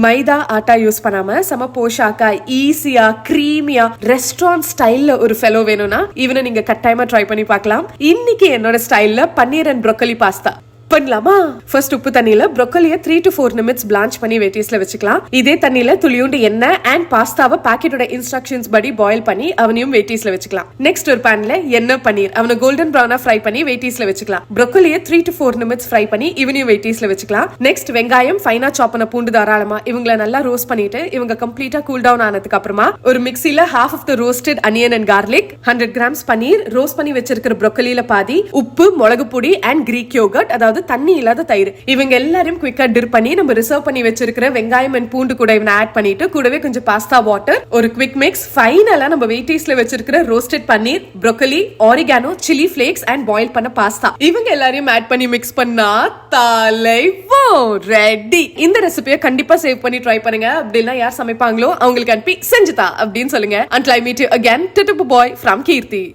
மைதா atta use பண்ணாம செம போஷாக்கா ஈஸியா கிரீமியா ரெஸ்டாரண்ட் ஸ்டைல்ல ஒரு ஃபெலோ வேணும்னா இவனை நீங்க கட்டாயமா ட்ரை பண்ணி பார்க்கலாம். இன்னைக்கு என்னோட ஸ்டைல்ல பன்னீர் அண்ட் ப்ரோக்கலி பாஸ்தா பண்ணலாமா? ஃபர்ஸ்ட் உப்பு தண்ணியில ப்ரோக்கலியை 3 to 4 நிமிட்ஸ் பிளான்ச் பண்ணி வெட்டிஸ்ல வச்சுக்கலாம். இதே தண்ணியில துளியுண்டு எண்ணெய் அண்ட் பாஸ்தாவை பாக்கெட்டோட இன்ஸ்ட்ரக்ஷன்ஸ் படி பாயில் பண்ணி அவனையும் வெட்டிஸ்ல வச்சுக்கலாம். நெக்ஸ்ட் ஒரு பேன்ல எண்ணெய் பன்னீர் அவனை கோல்டன் ப்ரௌனா ஃப்ரை பண்ணி வெட்டிஸ்ல வச்சுக்கலாம். ப்ரோக்கலியை 3 to 4 நிமிட்ஸ் ஃப்ரை பண்ணி இவனையும் வெட்டிஸ்ல வச்சுக்கலாம். நெக்ஸ்ட் வெங்காயம் ஃபைனா சாப் பண்ண பூண்டு தாராளமா இவங்களை நல்லா ரோஸ்ட் பண்ணிட்டு இவங்க கம்ப்ளீட்டா கூல் டவுன் ஆனதுக்கு அப்புறமா ஒரு மிக்ஸில half of the roasted onion and garlic, 100 grams paneer, roast பண்ணி வச்சிருக்கிற ப்ரோக்கலியில பாதி, உப்பு, மிளகு பொடி அண்ட் கிரீக் யோகர்ட் அதாவது தண்ணி இல்லாத தயிர் இவங்க எல்லாரும் குயிக்கா டிப் பண்ணி நம்ம ரிசர்வ் பண்ணி வச்சிருக்கிற வெங்காயம் அண்ட் பூண்டு கூட இவனை ஆட் பண்ணிட்டு கூடவே கொஞ்சம் பாஸ்தா வாட்டர், ஒரு குவிக் மிக்ஸ், ஃபைனலா நம்ம வெயிட்டீஸ்ல வச்சிருக்கிற roasted paneer, broccoli, oregano, chilli flakes and boil பண்ண பாஸ்தா இவங்க எல்லாரையும் ஆட் பண்ணி மிக்ஸ் பண்ணா தலைவம் ரெடி. இந்த ரெசிபியை கண்டிப்பா சேவ் பண்ணி ட்ரை பண்ணுங்க. அப்படின்னா யார் சமைப்பாங்களோ அவங்களுக்கு அனுப்பி செஞ்சுதா அப்படின்னு சொல்லுங்க. Until I meet you again, Titupu boy from Kirti.